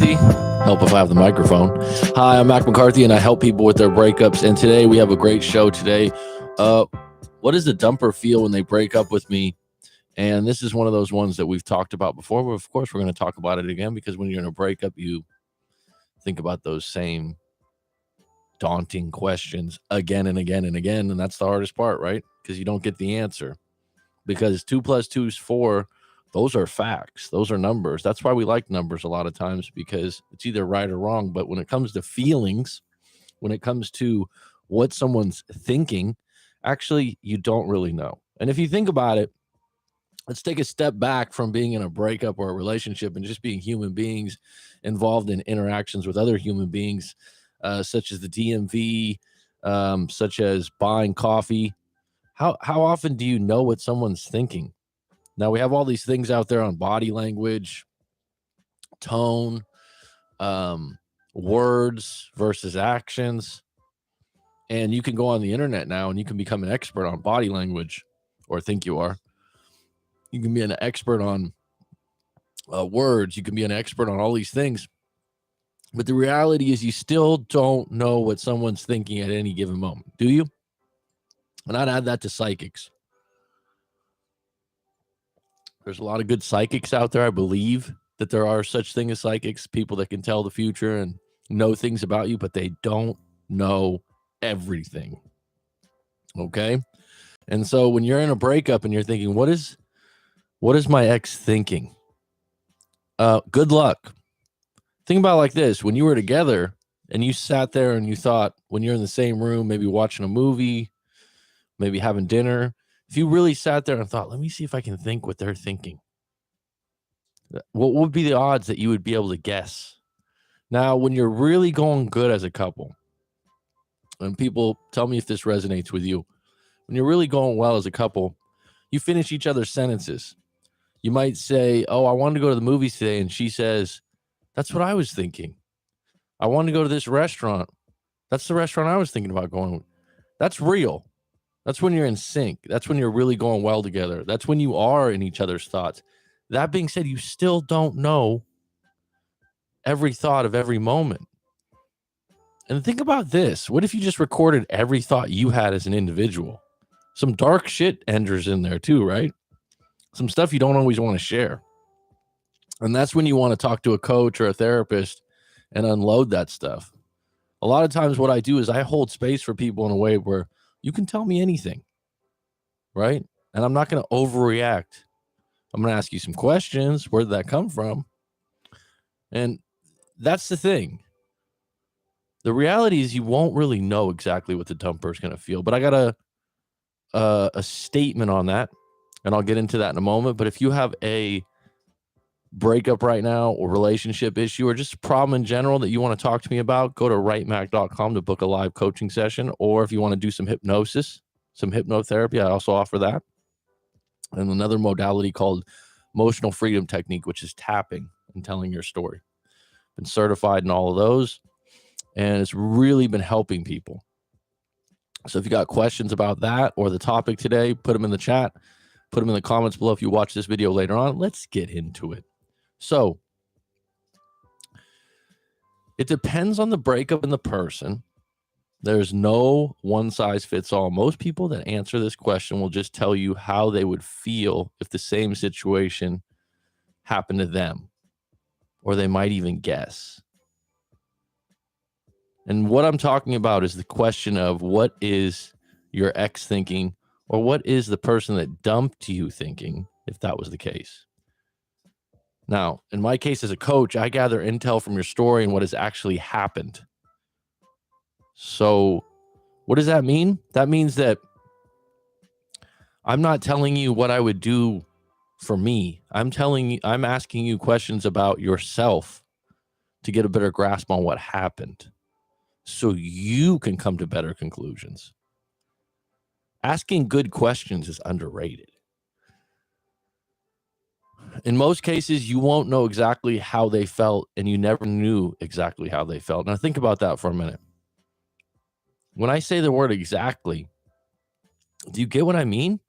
McCarthy. Help if I have the microphone. Hi, I'm Mac McCarthy, and I help people with their breakups. And today we have a great show today. What does the dumper feel when they break up with me? And this is one of those ones that we've talked about before. But of course, we're going to talk about it again because when you're in a breakup, you think about those same daunting questions again and again and again. And that's the hardest part, right? Because you don't get the answer. Because 2 + 2 is 4. Those are facts. Those are numbers. That's why we like numbers a lot of times, because it's either right or wrong. But when it comes to feelings, when it comes to what someone's thinking, actually, you don't really know. And if you think about it, let's take a step back from being in a breakup or a relationship and just being human beings involved in interactions with other human beings, such as the DMV, such as buying coffee. How often do you know what someone's thinking? Now, we have all these things out there on body language, tone, words versus actions. And you can go on the internet now and you can become an expert on body language, or think you are. You can be an expert on words. You can be an expert on all these things. But the reality is you still don't know what someone's thinking at any given moment, do you? And I'd add that to psychics. There's a lot of good psychics out there. I believe that there are such things as psychics, people that can tell the future and know things about you, but they don't know everything. Okay? And so when you're in a breakup and you're thinking, what is my ex thinking? Good luck. Think about it like this. When you were together and you sat there and you thought, when you're in the same room, maybe watching a movie, maybe having dinner, if you really sat there and thought, let me see if I can think what they're thinking, what would be the odds that you would be able to guess? Now, when you're really going good as a couple, and people tell me if this resonates with you, when you're really going well as a couple, you finish each other's sentences. You might say, oh, I wanted to go to the movies today. And she says, that's what I was thinking. I wanted to go to this restaurant. That's the restaurant I was thinking about going. That's real. That's when you're in sync. That's when you're really going well together. That's when you are in each other's thoughts. That being said, you still don't know every thought of every moment. And think about this. What if you just recorded every thought you had as an individual? Some dark shit enters in there too, right? Some stuff you don't always want to share. And that's when you want to talk to a coach or a therapist and unload that stuff. A lot of times what I do is I hold space for people in a way where you can tell me anything, right? And I'm not going to overreact. I'm going to ask you some questions. Where did that come from? And that's the thing. The reality is you won't really know exactly what the dumper is going to feel. But I got a statement on that, and I'll get into that in a moment. But if you have a breakup right now or relationship issue or just a problem in general that you want to talk to me about, go to writemac.com to book a live coaching session. Or if you want to do some hypnosis, some hypnotherapy, I also offer that. And another modality called emotional freedom technique, which is tapping and telling your story. Been certified in all of those, and it's really been helping people. So if you got questions about that or the topic today, put them in the chat, put them in the comments below if you watch this video later on. Let's get into it. So it depends on the breakup and the person. There's no one size fits all. Most people that answer this question will just tell you how they would feel if the same situation happened to them, or they might even guess. And what I'm talking about is the question of what is your ex thinking, or what is the person that dumped you thinking, if that was the case. Now, in my case as a coach, I gather intel from your story and what has actually happened. So what does that mean? That means that I'm not telling you what I would do for me. I'm asking you questions about yourself to get a better grasp on what happened, so you can come to better conclusions. Asking good questions is underrated. In most cases, you won't know exactly how they felt, and you never knew exactly how they felt. Now, think about that for a minute. When I say the word exactly, do you get what I mean?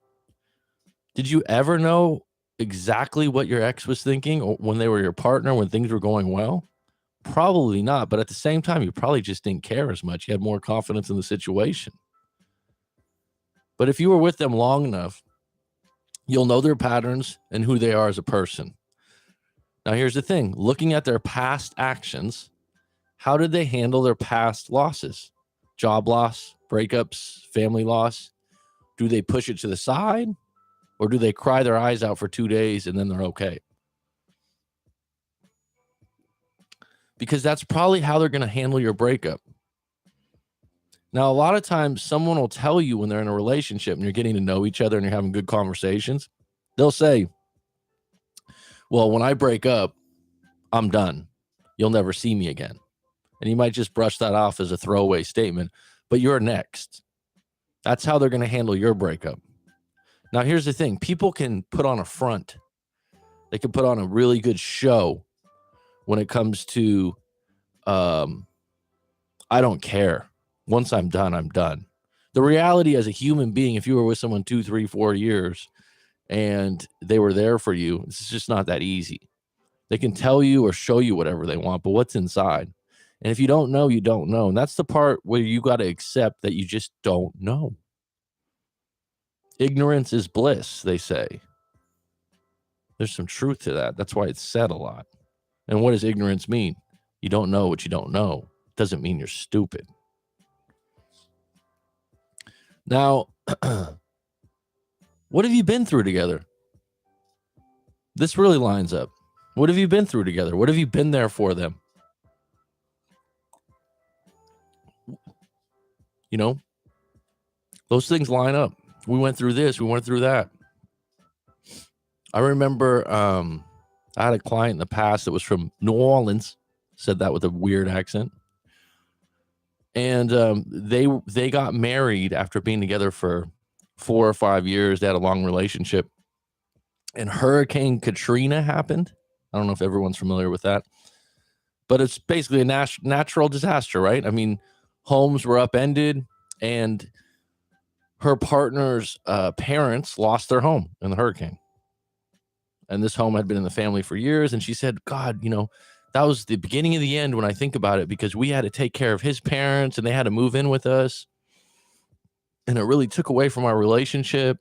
Did you ever know exactly what your ex was thinking, or when they were your partner, when things were going well? Probably not, but at the same time, you probably just didn't care as much. You had more confidence in the situation. But if you were with them long enough, you'll know their patterns and who they are as a person. Now, here's the thing. Looking at their past actions, how did they handle their past losses? Job loss, breakups, family loss? Do they push it to the side, or do they cry their eyes out for 2 days and then they're okay? Because that's probably how they're going to handle your breakup. Now, a lot of times someone will tell you when they're in a relationship and you're getting to know each other and you're having good conversations, they'll say, well, when I break up, I'm done. You'll never see me again. And you might just brush that off as a throwaway statement, but you're next. That's how they're going to handle your breakup. Now, here's the thing. People can put on a front. They can put on a really good show when it comes to, I don't care. Once I'm done, I'm done. The reality as a human being, if you were with someone 2, 3, 4 years and they were there for you, it's just not that easy. They can tell you or show you whatever they want, but what's inside? And if you don't know, you don't know. And that's the part where you got to accept that you just don't know. Ignorance is bliss, they say. There's some truth to that. That's why it's said a lot. And what does ignorance mean? You don't know what you don't know. It doesn't mean you're stupid. Now, what have you been through together? This really lines up. What have you been through together? What have you been there for them? You know, those things line up. We went through this. We went through that. I remember I had a client in the past that was from New Orleans, said that with a weird accent. And they got married after being together for 4 or 5 years. They had a long relationship. And Hurricane Katrina happened. I don't know if everyone's familiar with that. But it's basically a natural disaster, right? I mean, homes were upended, and her partner's parents lost their home in the hurricane. And this home had been in the family for years. And she said, God, you know, that was the beginning of the end when I think about it, because we had to take care of his parents and they had to move in with us. And it really took away from our relationship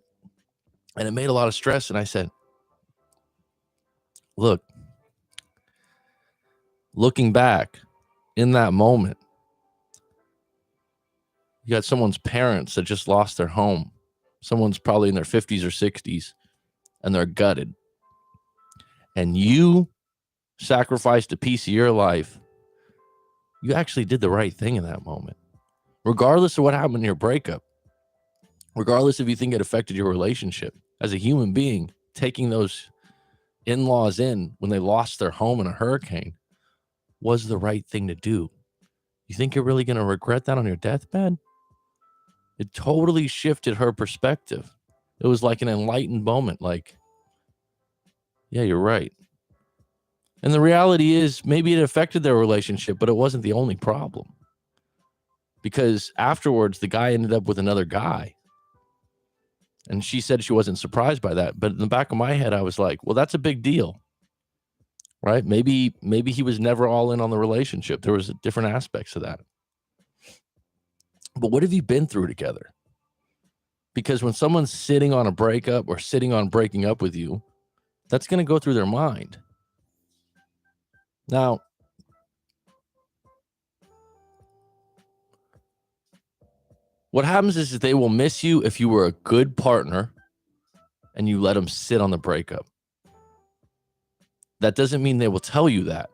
and it made a lot of stress. And I said, look, looking back in that moment, you got someone's parents that just lost their home. Someone's probably in their 50s or 60s and they're gutted. And you sacrificed a piece of your life. You actually did the right thing in that moment. Regardless of what happened in your breakup, regardless if you think it affected your relationship, as a human being, taking those in-laws in when they lost their home in a hurricane was the right thing to do. You think you're really going to regret that on your deathbed? It totally shifted her perspective. It was like an enlightened moment, like, yeah, you're right. And the reality is, maybe it affected their relationship, but it wasn't the only problem. Because afterwards, the guy ended up with another guy. And she said she wasn't surprised by that. But in the back of my head, I was like, well, that's a big deal, right? Maybe he was never all in on the relationship. There was different aspects of that. But what have you been through together? Because when someone's sitting on a breakup or sitting on breaking up with you, that's going to go through their mind. Now, what happens is that they will miss you if you were a good partner and you let them sit on the breakup. That doesn't mean they will tell you that,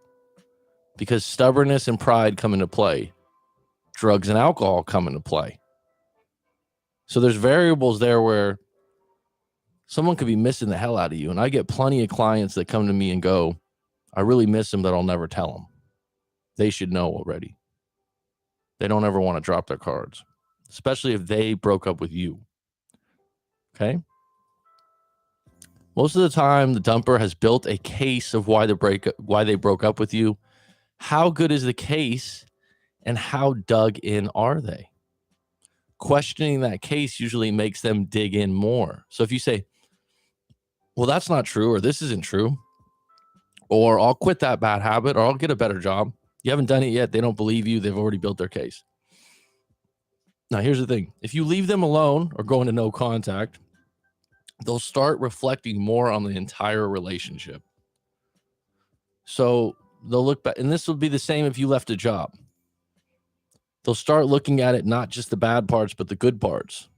because stubbornness and pride come into play. Drugs and alcohol come into play. So there's variables there where someone could be missing the hell out of you. And I get plenty of clients that come to me and go, I really miss them, but I'll never tell them. They should know already. They don't ever want to drop their cards, especially if they broke up with you. Okay? Most of the time, the dumper has built a case of why they broke up with you. How good is the case, and how dug in are they? Questioning that case usually makes them dig in more. So if you say, well, that's not true, or this isn't true, or I'll quit that bad habit, or I'll get a better job, You haven't done it yet. They don't believe you. They've already built their case. Now, here's the thing. If you leave them alone or go into no contact, they'll start reflecting more on the entire relationship. So they'll look back, and this will be the same if you left a job. They'll start looking at it, not just the bad parts, but the good parts.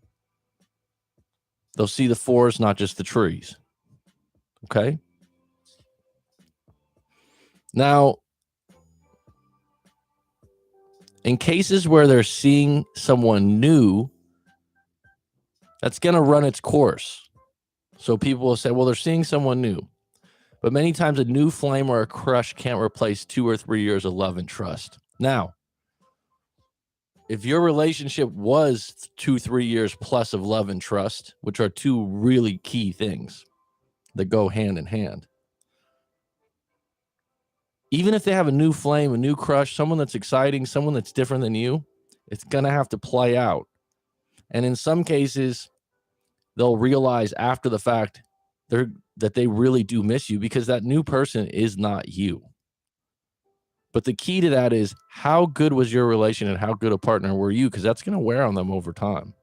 They'll see the forest, not just the trees. Okay? Now, in cases where they're seeing someone new, that's going to run its course. So people will say, well, they're seeing someone new. But many times a new flame or a crush can't replace 2 or 3 years of love and trust. Now, if your relationship was 2-3 years plus of love and trust, which are two really key things that go hand in hand, even if they have a new flame, a new crush, someone that's exciting, someone that's different than you, it's going to have to play out. And in some cases, they'll realize after the fact that they really do miss you because that new person is not you. But the key to that is how good was your relation and how good a partner were you? Because that's going to wear on them over time.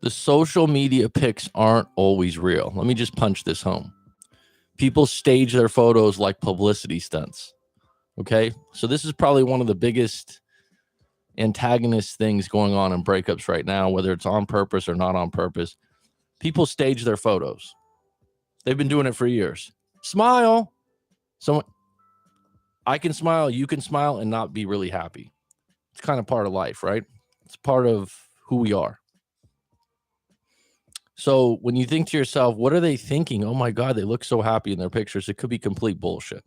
The social media pics aren't always real. Let me just punch this home. People stage their photos like publicity stunts. Okay. So this is probably one of the biggest antagonist things going on in breakups right now, whether it's on purpose or not on purpose. People stage their photos. They've been doing it for years. Smile. Someone, I can smile, you can smile and not be really happy. It's kind of part of life, right? It's part of who we are. So when you think to yourself, what are they thinking? Oh my God, they look so happy in their pictures. It could be complete bullshit.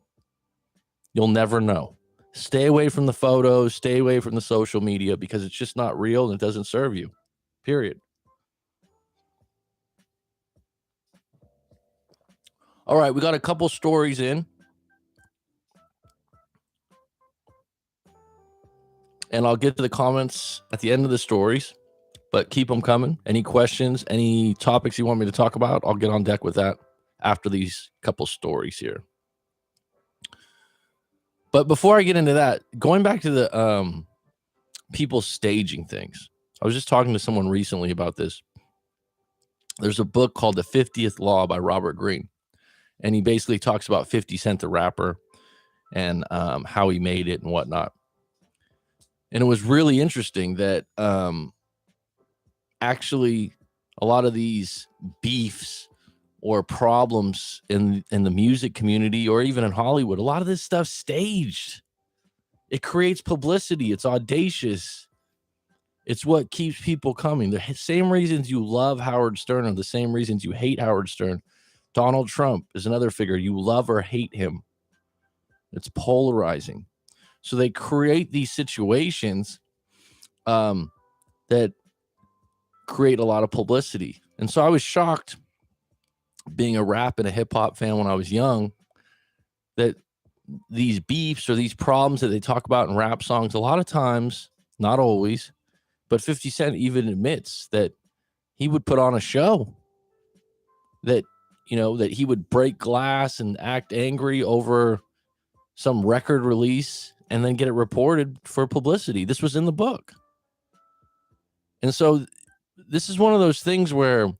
You'll never know. Stay away from the photos, stay away from the social media because it's just not real and it doesn't serve you. Period. All right, we got a couple stories in. And I'll get to the comments at the end of the stories, but keep them coming. Any questions, any topics you want me to talk about, I'll get on deck with that after these couple stories here. But before I get into that, going back to the people staging things, I was just talking to someone recently about this. There's a book called The 50th Law by Robert Greene, and he basically talks about 50 Cent, the rapper, and how he made it and whatnot. And it was really interesting that actually a lot of these beefs or problems in the music community or even in Hollywood, a lot of this stuff staged. It creates publicity. It's audacious. It's what keeps people coming. The same reasons you love Howard Stern are the same reasons you hate Howard Stern. Donald Trump is another figure. You love or hate him. It's polarizing. So they create these situations that create a lot of publicity. And so I was shocked being a rap and a hip hop fan when I was young that these beefs or these problems that they talk about in rap songs, a lot of times, not always, but 50 Cent even admits that he would put on a show that, that he would break glass and act angry over some record release and then get it reported for publicity. This was in the book. And so this is one of those things where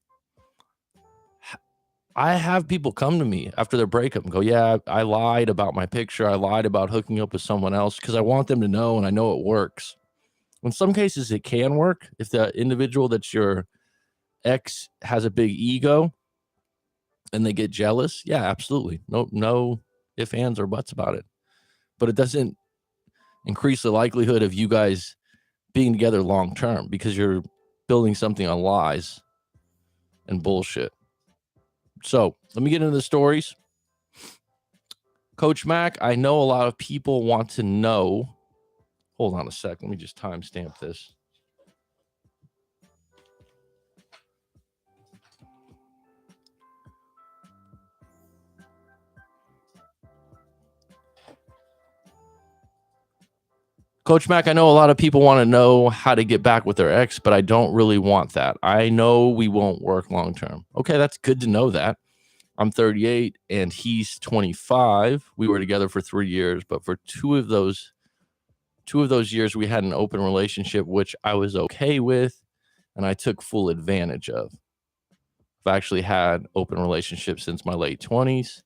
I have people come to me after their breakup and go, yeah, I lied about my picture. I lied about hooking up with someone else because I want them to know and I know it works. In some cases, it can work if the individual that's your ex has a big ego and they get jealous. Yeah, absolutely. No ifs, ands, or buts about it. But it doesn't increase the likelihood of you guys being together long term because you're building something on lies and bullshit. So let me get into the stories. Coach Mac, I know a lot of people want to know. Hold on a sec. Let me just timestamp this. Coach Mac, I know a lot of people want to know how to get back with their ex, but I don't really want that. I know we won't work long term. Okay, that's good to know that. I'm 38 and he's 25. We were together for 3 years, but for two of those years we had an open relationship, which I was okay with and I took full advantage of. I've actually had open relationships since my late 20s.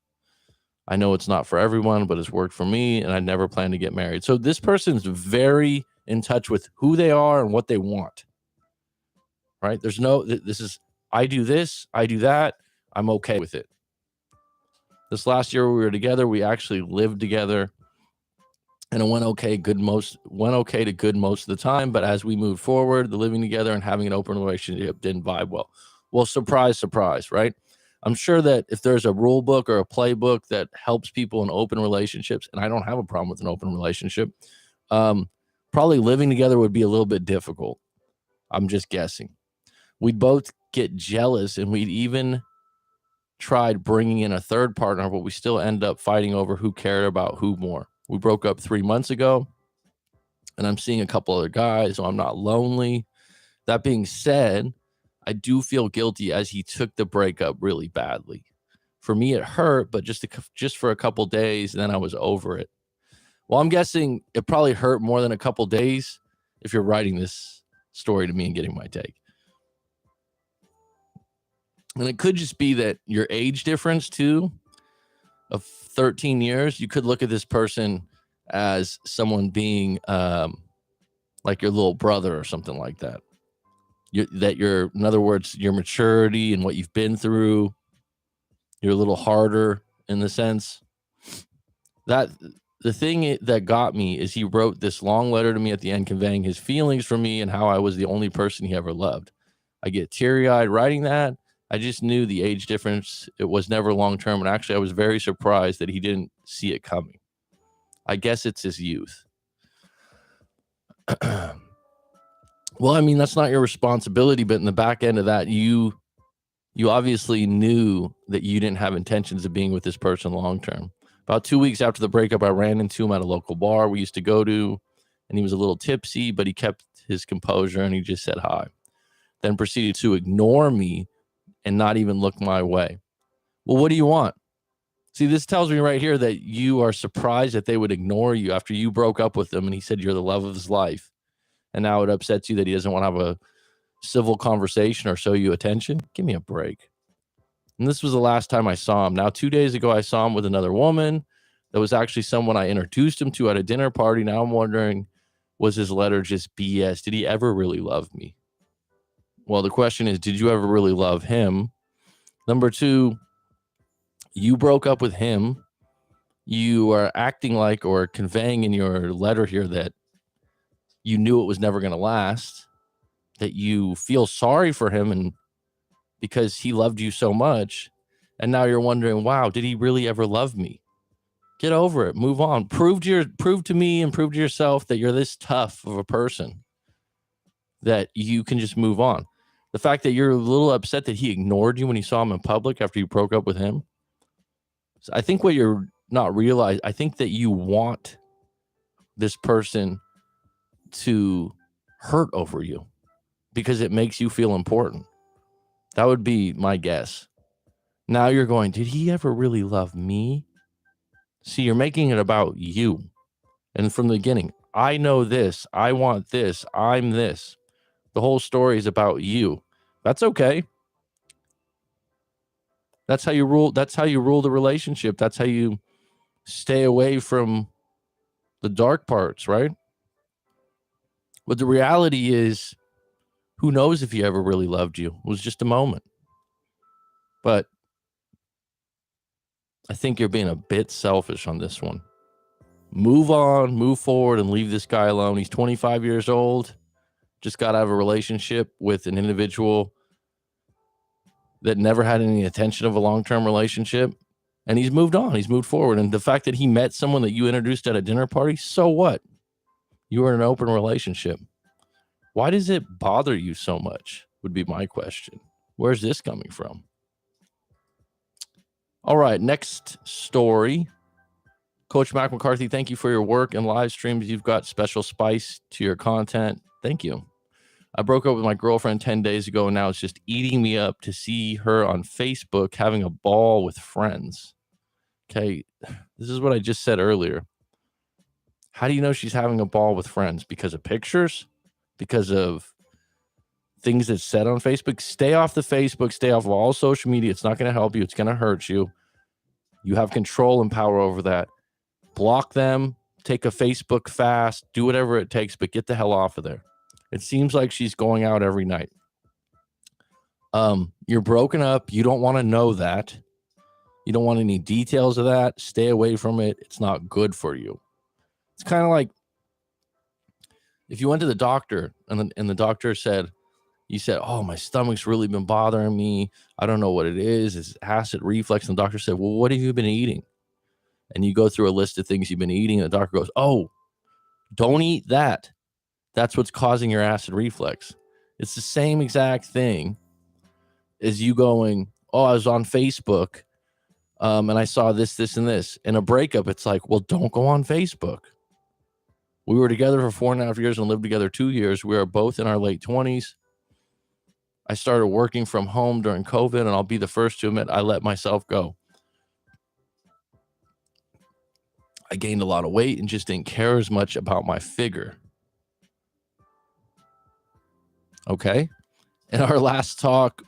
I know it's not for everyone, but it's worked for me, and I never plan to get married. So this person's very in touch with who they are and what they want, right? There's no, this is, I do this, I do that, I'm okay with it. This last year we were together, we actually lived together, and it went okay to good most of the time. But as we moved forward, the living together and having an open relationship didn't vibe well. Well, surprise, surprise, right? I'm sure that if there's a rule book or a playbook that helps people in open relationships, and I don't have a problem with an open relationship, probably living together would be a little bit difficult. I'm just guessing. We'd both get jealous, and we'd even tried bringing in a third partner, but we still end up fighting over who cared about who more. We broke up 3 months ago, and I'm seeing a couple other guys, so I'm not lonely. That being said, I do feel guilty as he took the breakup really badly. For me, it hurt, but just for a couple days, and then I was over it. Well, I'm guessing it probably hurt more than a couple days if you're writing this story to me and getting my take. And it could just be that your age difference, too, of 13 years, you could look at this person as someone being like your little brother or something like that. In other words, your maturity and what you've been through, you're a little harder in the sense that the thing that got me is he wrote this long letter to me at the end conveying his feelings for me and how I was the only person he ever loved. I get teary-eyed writing that. I just knew the age difference. It was never long-term. And actually, I was very surprised that he didn't see it coming. I guess it's his youth. Well, I mean, that's not your responsibility, but in the back end of that, you obviously knew that you didn't have intentions of being with this person long term. About 2 weeks after the breakup, I ran into him at a local bar we used to go to, and he was a little tipsy, but he kept his composure and he just said hi. Then proceeded to ignore me and not even look my way. Well, what do you want? See, this tells me right here that you are surprised that they would ignore you after you broke up with them and he said you're the love of his life. And now it upsets you that he doesn't want to have a civil conversation or show you attention. Give me a break. And this was the last time I saw him. Now, 2 days ago, I saw him with another woman. That was actually someone I introduced him to at a dinner party. Now I'm wondering, was his letter just BS? Did he ever really love me? Well, the question is, did you ever really love him? Number two, you broke up with him. You are acting like or conveying in your letter here that you knew it was never going to last, that you feel sorry for him and because he loved you so much. And now you're wondering, wow, did he really ever love me? Get over it. Move on. Prove to me and prove to yourself that you're this tough of a person that you can just move on. The fact that you're a little upset that he ignored you when you saw him in public after you broke up with him. So I think what you're not realizing, I think that you want this person to hurt over you because it makes you feel important. That would be my guess. Now you're going, did he ever really love me? See, you're making it about you. And from the beginning, I know this, I want this, I'm this. The whole story is about you. That's okay. That's how you rule. That's how you rule the relationship. That's how you stay away from the dark parts, right? But the reality is, who knows if he ever really loved you? It was just a moment. But I think you're being a bit selfish on this one. Move on, move forward, and leave this guy alone. He's 25 years old, just got out of a relationship with an individual that never had any intention of a long-term relationship. And he's moved on. He's moved forward. And the fact that he met someone that you introduced at a dinner party, so what? You were in an open relationship. Why does it bother you so much? Would be my question. Where's this coming from? All right, next story. Coach Mac McCarthy, thank you for your work and live streams. You've got special spice to your content. Thank you. I broke up with my girlfriend 10 days ago, and now it's just eating me up to see her on Facebook having a ball with friends. Okay, this is what I just said earlier. How do you know she's having a ball with friends? Because of pictures? Because of things that's said on Facebook? Stay off the Facebook. Stay off of all social media. It's not going to help you. It's going to hurt you. You have control and power over that. Block them. Take a Facebook fast. Do whatever it takes, but get the hell off of there. It seems like she's going out every night. You're broken up. You don't want to know that. You don't want any details of that. Stay away from it. It's not good for you. It's kind of like if you went to the doctor and the doctor said, you said, oh, my stomach's really been bothering me. I don't know what it is. It's acid reflux. And the doctor said, well, what have you been eating? And you go through a list of things you've been eating. And the doctor goes, oh, don't eat that. That's what's causing your acid reflux. It's the same exact thing as you going, oh, I was on Facebook and I saw this, this, and this. In a breakup, it's like, well, don't go on Facebook. We were together for 4.5 years and lived together 2 years. We are both in our late 20s. I started working from home during COVID, and I'll be the first to admit I let myself go. I gained a lot of weight and just didn't care as much about my figure. Okay. In our last talk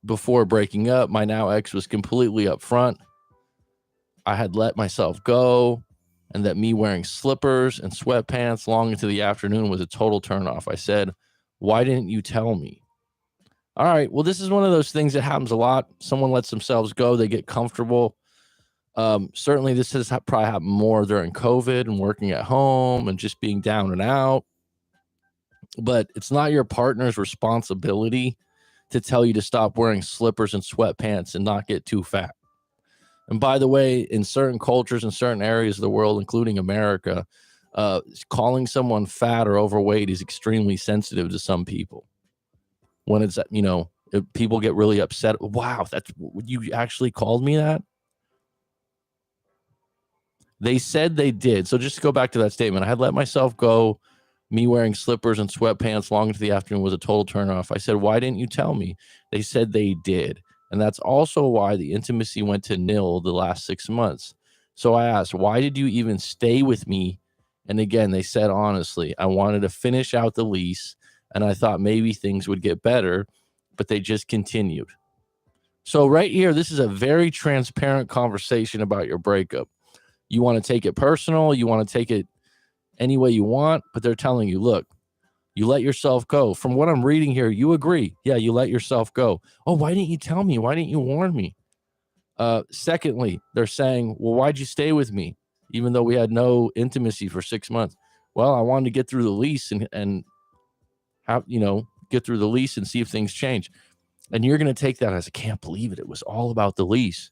before breaking up, my now ex was completely upfront. I had let myself go, and that me wearing slippers and sweatpants long into the afternoon was a total turnoff. I said, why didn't you tell me? All right, well, this is one of those things that happens a lot. Someone lets themselves go. They get comfortable. Certainly, this has probably happened more during COVID and working at home and just being down and out. But it's not your partner's responsibility to tell you to stop wearing slippers and sweatpants and not get too fat. And by the way, in certain cultures and certain areas of the world, including America, calling someone fat or overweight is extremely sensitive to some people. When it's, if people get really upset. Wow, that's you actually called me that? They said they did. So just to go back to that statement, I had let myself go. Me wearing slippers and sweatpants long into the afternoon was a total turnoff. I said, why didn't you tell me? They said they did. And that's also why the intimacy went to nil the last 6 months. So I asked, why did you even stay with me? And again, they said, honestly, I wanted to finish out the lease and I thought maybe things would get better, but they just continued. So right here, this is a very transparent conversation about your breakup. You want to take it personal. You want to take it any way you want, but they're telling you, look, you let yourself go. From what I'm reading here, you agree. Yeah, you let yourself go. Oh, why didn't you tell me? Why didn't you warn me? Secondly, they're saying, well, why'd you stay with me? Even though we had no intimacy for 6 months. Well, I wanted to get through the lease and have, get through the lease and see if things change. And you're going to take that as, I can't believe it. It was all about the lease.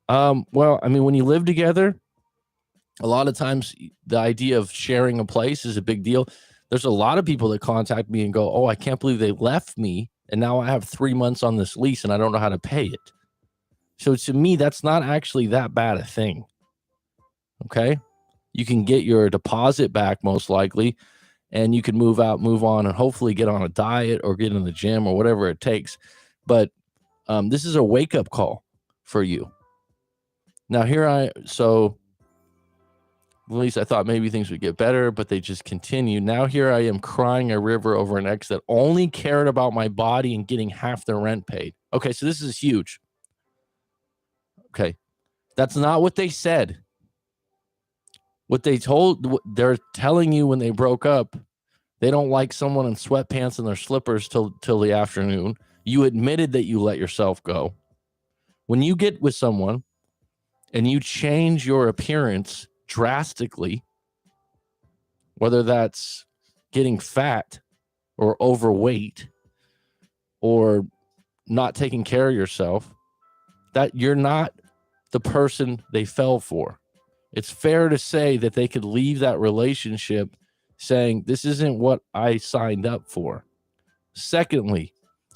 Well, I mean, when you live together, a lot of times the idea of sharing a place is a big deal. There's a lot of people that contact me and go, oh, I can't believe they left me. And now I have 3 months on this lease and I don't know how to pay it. So to me, that's not actually that bad a thing. Okay. You can get your deposit back most likely, and you can move out, move on, and hopefully get on a diet or get in the gym or whatever it takes. But this is a wake-up call for you. Now at least I thought maybe things would get better, but they just continue. Now here I am crying a river over an ex that only cared about my body and getting half the rent paid. Okay, so this is huge. Okay, that's not what they said. What they're telling you when they broke up, they don't like someone in sweatpants and their slippers till the afternoon. You admitted that you let yourself go. When you get with someone and you change your appearance drastically, whether that's getting fat or overweight or not taking care of yourself, that you're not the person they fell for. It's fair to say that they could leave that relationship saying, this isn't what I signed up for. Secondly,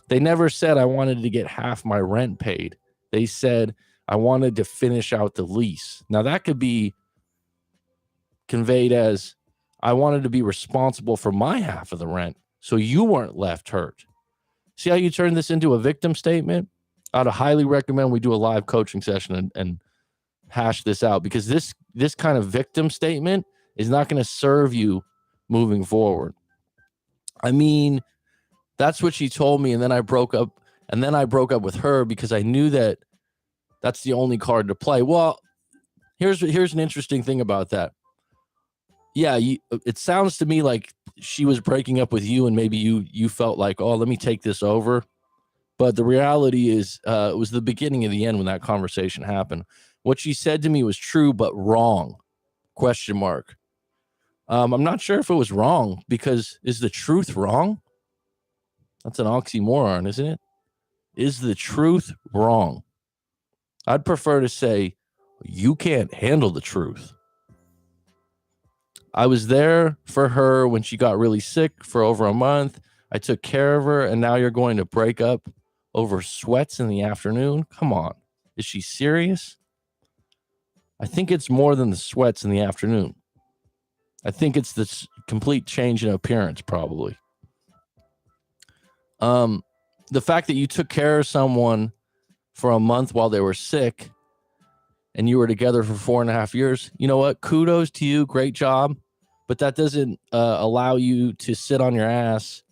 they never said I wanted to get half my rent paid. They said I wanted to finish out the lease. Now that could be conveyed as, I wanted to be responsible for my half of the rent, so you weren't left hurt. See how you turn this into a victim statement? I'd highly recommend we do a live coaching session and hash this out, because this kind of victim statement is not going to serve you moving forward. I mean, that's what she told me, and then I broke up with her because I knew that that's the only card to play. Well, here's an interesting thing about that. Yeah, it sounds to me like she was breaking up with you, and maybe you felt like, oh, let me take this over. But the reality is, it was the beginning of the end when that conversation happened. What she said to me was true, but wrong. ? I'm not sure if it was wrong, because is the truth wrong? That's an oxymoron, isn't it? Is the truth wrong? I'd prefer to say you can't handle the truth. I was there for her when she got really sick for over a month. I took care of her, and now you're going to break up over sweats in the afternoon? Come on. Is she serious? I think it's more than the sweats in the afternoon. I think it's this complete change in appearance, probably. The fact that you took care of someone for a month while they were sick and you were together for 4.5 years, you know what? Kudos to you. Great job. But that doesn't allow you to sit on your ass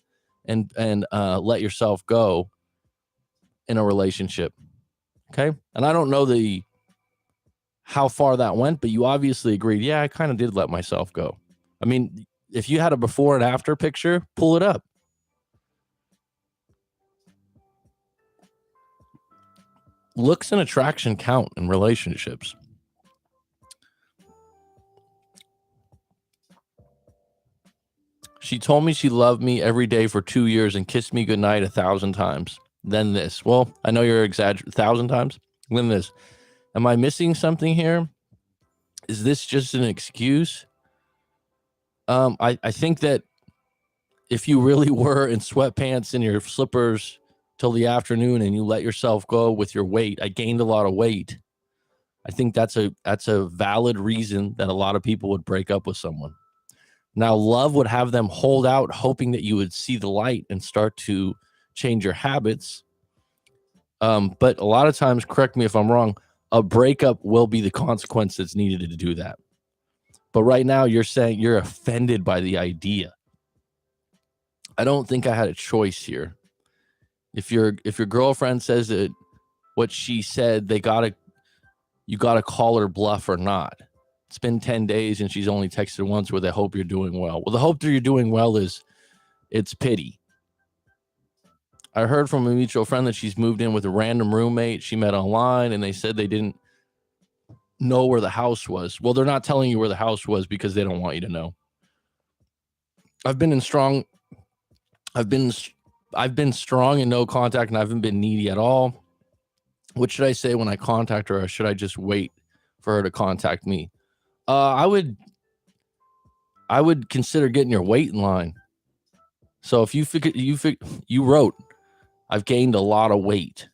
and let yourself go in a relationship. Okay. And I don't know how far that went, but you obviously agreed. Yeah, I kind of did let myself go. I mean, if you had a before and after picture, pull it up. Looks and attraction count in relationships. She told me she loved me every day for 2 years and kissed me goodnight 1,000 times. Then this. Well, I know you're exaggerating. 1,000 times? Then this. Am I missing something here? Is this just an excuse? I think that if you really were in sweatpants and your slippers till the afternoon and you let yourself go with your weight, I gained a lot of weight. I think that's a valid reason that a lot of people would break up with someone. Now, love would have them hold out, hoping that you would see the light and start to change your habits. But a lot of times, correct me if I'm wrong, a breakup will be the consequence that's needed to do that. But right now, you're saying you're offended by the idea. I don't think I had a choice here. If your girlfriend says that what she said, you gotta call her bluff or not. It's been 10 days and she's only texted once with, I hope you're doing well. Well, the hope that you're doing well is it's pity. I heard from a mutual friend that she's moved in with a random roommate she met online, and they said they didn't know where the house was. Well, they're not telling you where the house was because they don't want you to know. I've been strong and no contact, and I haven't been needy at all. What should I say when I contact her, or should I just wait for her to contact me? I would consider getting your weight in line. So if you wrote, I've gained a lot of weight.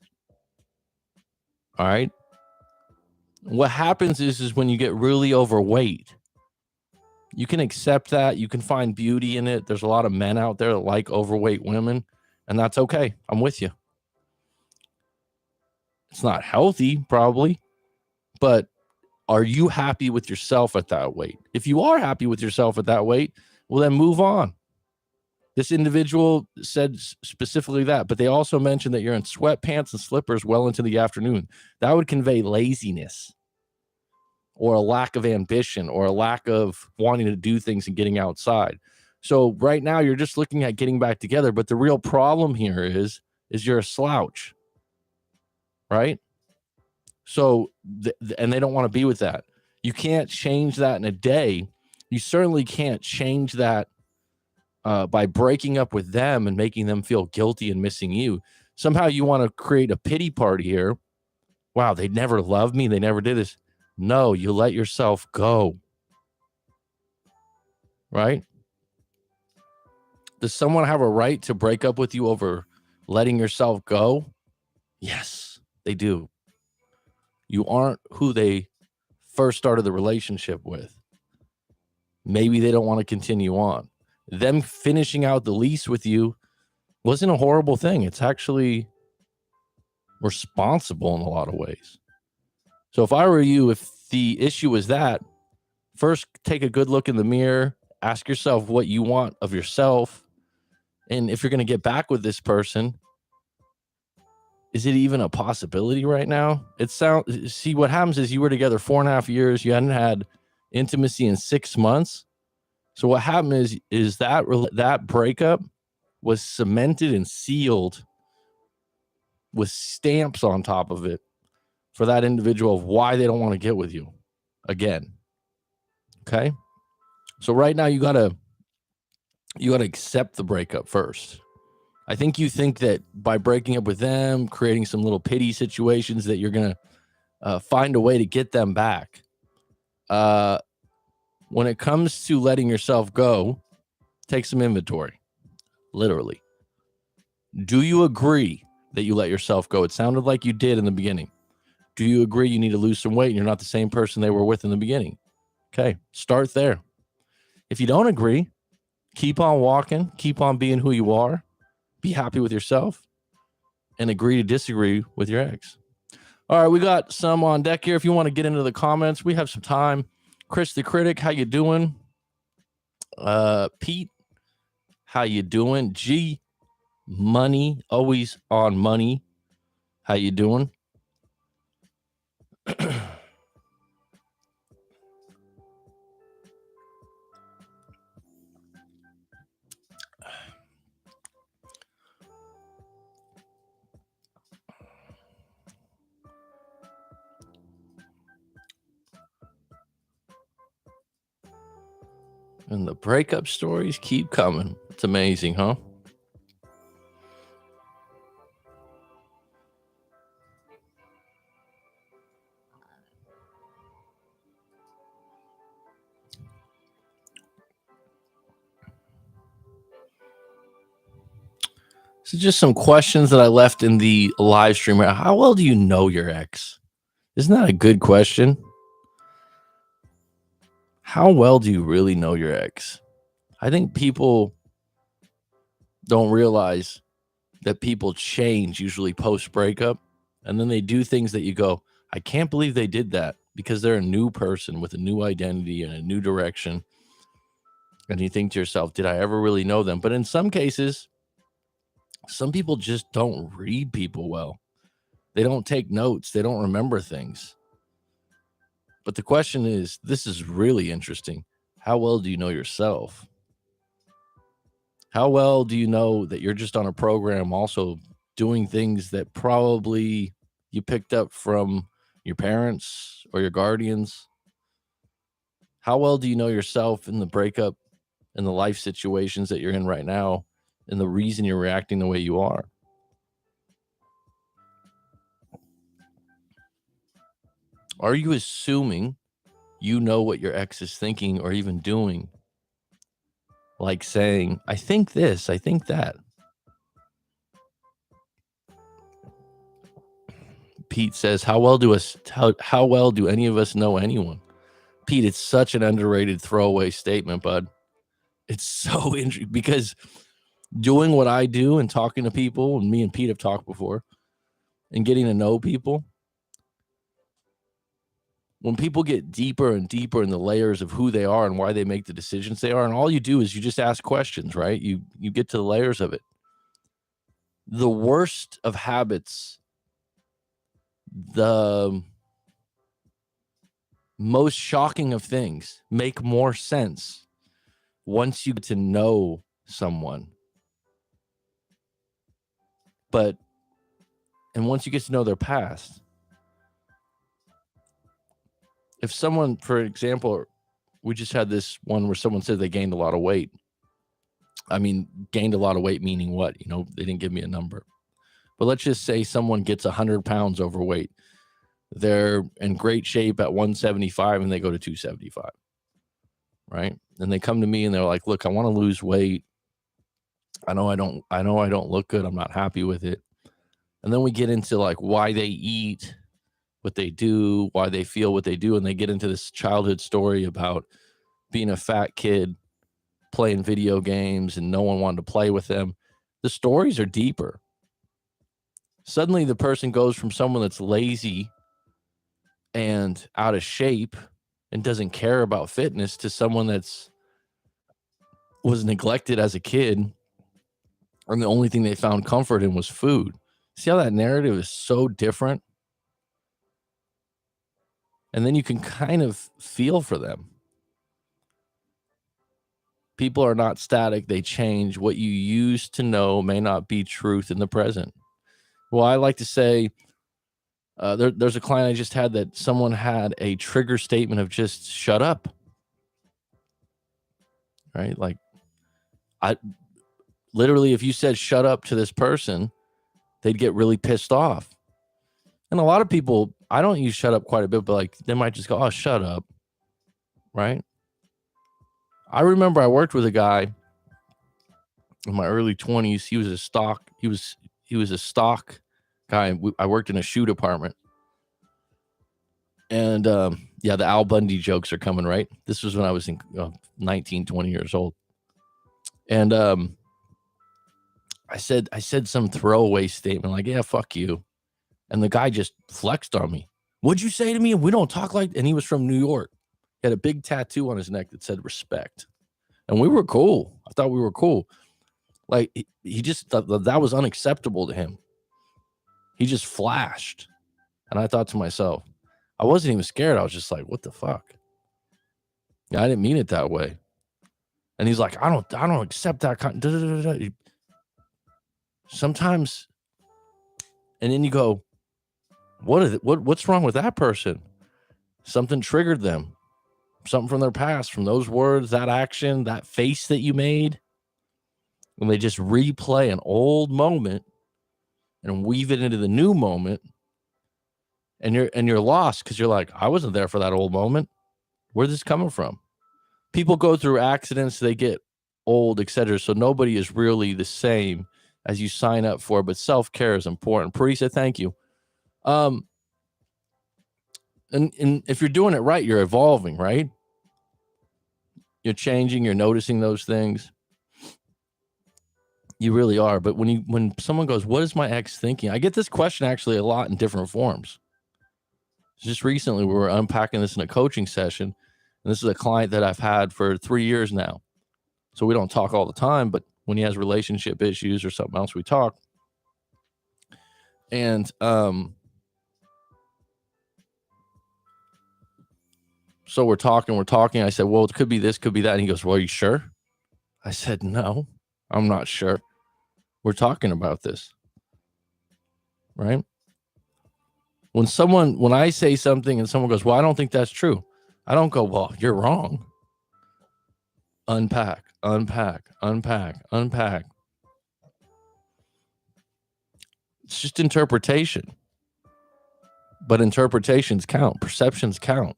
All right. What happens is when you get really overweight, you can accept that. You can find beauty in it. There's a lot of men out there that like overweight women, and that's okay. I'm with you. It's not healthy, probably, but are you happy with yourself at that weight? If you are happy with yourself at that weight, well, then move on. This individual said specifically that, but they also mentioned that you're in sweatpants and slippers well into the afternoon. That would convey laziness or a lack of ambition or a lack of wanting to do things and getting outside. So right now you're just looking at getting back together, but the real problem here is you're a slouch, right? So, and they don't want to be with that. You can't change that in a day. You certainly can't change that by breaking up with them and making them feel guilty and missing you. Somehow you want to create a pity party here. Wow, they never loved me. They never did this. No, you let yourself go. Right? Does someone have a right to break up with you over letting yourself go? Yes, they do. You aren't who they first started the relationship with. Maybe they don't want to continue on. Them finishing out the lease with you wasn't a horrible thing. It's actually responsible in a lot of ways. So if I were you, if the issue was that, first take a good look in the mirror, ask yourself what you want of yourself. And if you're going to get back with this person, is it even a possibility right now? See, what happens is you were together 4.5 years. You hadn't had intimacy in 6 months. So what happened is that breakup was cemented and sealed with stamps on top of it for that individual of why they don't want to get with you again. Okay. So right now you gotta accept the breakup first. I think you think that by breaking up with them, creating some little pity situations, that you're gonna find a way to get them back. When it comes to letting yourself go, take some inventory. Literally. Do you agree that you let yourself go? It sounded like you did in the beginning. Do you agree you need to lose some weight and you're not the same person they were with in the beginning? Okay, start there. If you don't agree, keep on walking, keep on being who you are, be happy with yourself, and agree to disagree with your ex. All right, we got some on deck here. If you want to get into the comments, we have some time. Chris the Critic, how you doing? Pete, how you doing? G Money, always on money. How you doing? And the breakup stories keep coming. It's amazing, huh? So just some questions that I left in the live stream. How well do you know your ex? Isn't that a good question? How well do you really know your ex? I think people don't realize that people change usually post breakup, and then they do things that you go, I can't believe they did that, because they're a new person with a new identity and a new direction. And you think to yourself, did I ever really know them? But in some cases, some people just don't read people well. They don't take notes. They don't remember things. But the question is, this is really interesting. How well do you know yourself? How well do you know that you're just on a program also doing things that probably you picked up from your parents or your guardians? How well do you know yourself in the breakup and the life situations that you're in right now and the reason you're reacting the way you are? Are you assuming you know what your ex is thinking or even doing? Like saying, I think this, I think that. Pete says, how well do any of us know anyone? Pete, it's such an underrated throwaway statement, bud. It's so interesting because doing what I do and talking to people, and me and Pete have talked before, and getting to know people, when people get deeper and deeper in the layers of who they are and why they make the decisions they are, and all you do is you just ask questions, right? You get to the layers of it. The worst of habits, the most shocking of things make more sense once you get to know someone. And once you get to know their past, if someone, for example, we just had this one where someone said they gained a lot of weight. I mean, gained a lot of weight meaning what? They didn't give me a number. But let's just say someone gets 100 pounds overweight. They're in great shape at 175 and they go to 275, right? And they come to me and they're like, look, I want to lose weight. I know I don't look good. I'm not happy with it. And then we get into like why they eat, what they do, why they feel what they do. And they get into this childhood story about being a fat kid playing video games and no one wanted to play with them. The stories are deeper. Suddenly the person goes from someone that's lazy and out of shape and doesn't care about fitness to someone that's was neglected as a kid, and the only thing they found comfort in was food. See how that narrative is so different? And then you can kind of feel for them. People are not static, they change. What you used to know may not be truth in the present. Well, I like to say, there's a client I just had that someone had a trigger statement of just shut up. Right? Like, I literally, if you said shut up to this person, they'd get really pissed off. And a lot of people, I don't use shut up quite a bit, but like they might just go, oh, shut up. Right? I remember I worked with a guy in my early 20s. He was a stock guy. I worked in a shoe department. And yeah, the Al Bundy jokes are coming, right? This was when I was 19, 20 years old. And I said some throwaway statement like, yeah, fuck you. And the guy just flexed on me. What'd you say to me? We don't talk like, and he was from New York. He had a big tattoo on his neck that said respect. And we were cool. I thought we were cool. Like he just thought that was unacceptable to him. He just flashed. And I thought to myself, I wasn't even scared. I was just like, what the fuck? Yeah, I didn't mean it that way. And he's like, I don't accept that kind. Sometimes, and then you go, what's wrong with that person? Something triggered them. Something from their past, from those words, that action, that face that you made. And they just replay an old moment and weave it into the new moment. And you're lost because you're like, I wasn't there for that old moment. Where's this coming from? People go through accidents, they get old, etc. So nobody is really the same as you sign up for, but self-care is important. Parisa, thank you. And if you're doing it right, you're evolving, right? You're changing, you're noticing those things. You really are. But when someone goes, what is my ex thinking? I get this question actually a lot in different forms. Just recently, we were unpacking this in a coaching session, and this is a client that I've had for 3 years now. So we don't talk all the time, but when he has relationship issues or something else, we talk. And so we're talking. I said, well, it could be this, could be that. And he goes, well, are you sure? I said, no, I'm not sure. We're talking about this, right? When I say something and someone goes, well, I don't think that's true. I don't go, well, you're wrong. Unpack. It's just interpretation. But interpretations count. Perceptions count.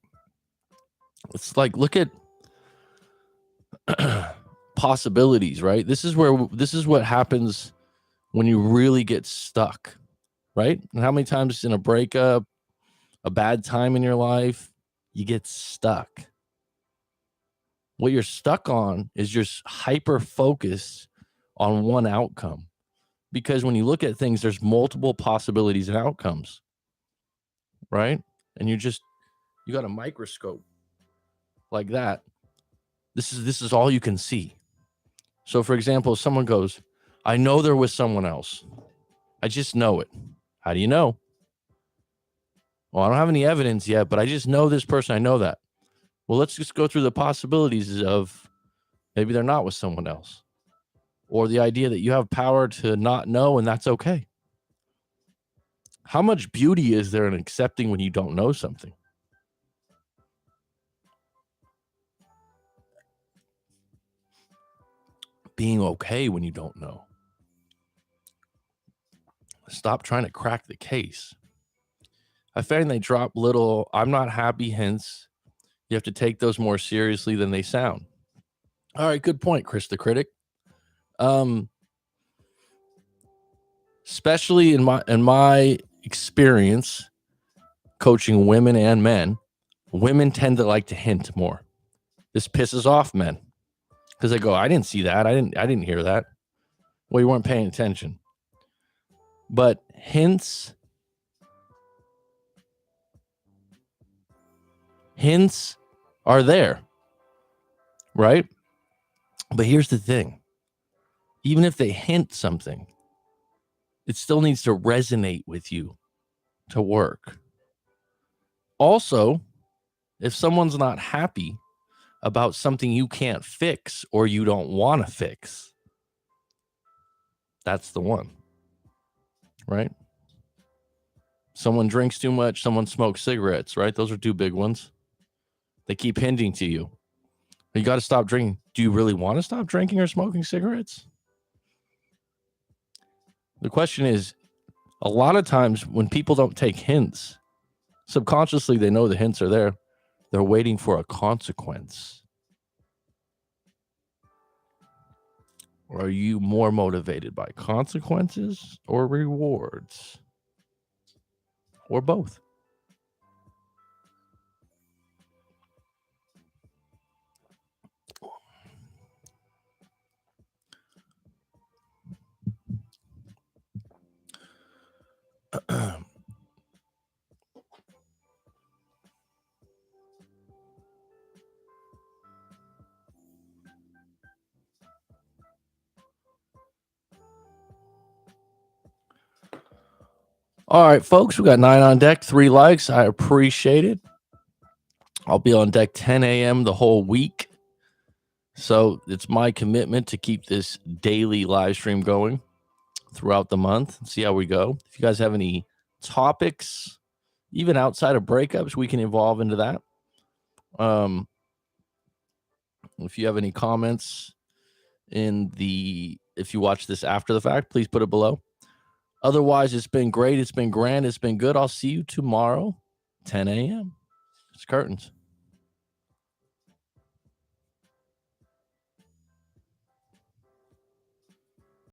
It's like, look at possibilities, right? This is what happens when you really get stuck, right? And how many times in a breakup, a bad time in your life, you get stuck. What you're stuck on is just hyper focus on one outcome. Because when you look at things, there's multiple possibilities and outcomes, right? And you got a microscope like that. This is all you can see. So, for example, if someone goes, I know there was someone else. I just know it. How do you know? Well, I don't have any evidence yet, but I just know this person. I know that. Well, let's just go through the possibilities of maybe they're not with someone else. Or the idea that you have power to not know, and that's okay. How much beauty is there in accepting when you don't know something? Being okay when you don't know. Stop trying to crack the case. I find they drop little I'm not happy hints. You have to take those more seriously than they sound. All right, good point, Chris the Critic. Especially in my experience coaching women and men, women tend to like to hint more. This pisses off men because they go, I didn't see that. I didn't hear that. Well, you weren't paying attention. But hints are there, right? But here's the thing. Even if they hint something, it still needs to resonate with you to work. Also, if someone's not happy about something you can't fix or you don't want to fix, that's the one, right? Someone drinks too much, someone smokes cigarettes, right? Those are two big ones. They keep hinting to you. You got to stop drinking. Do you really want to stop drinking or smoking cigarettes? The question is, a lot of times when people don't take hints, subconsciously they know the hints are there. They're waiting for a consequence. Or are you more motivated by consequences or rewards? Or both? All right, folks, we got 9 on deck, 3 likes. I appreciate it. I'll be on deck 10 a.m. the whole week. So it's my commitment to keep this daily live stream going throughout the month. See how we go. If you guys have any topics, even outside of breakups, we can evolve into that. If you have any comments if you watch this after the fact, please put it below. Otherwise, it's been great. It's been grand. It's been good. I'll see you tomorrow, 10 a.m. It's curtains.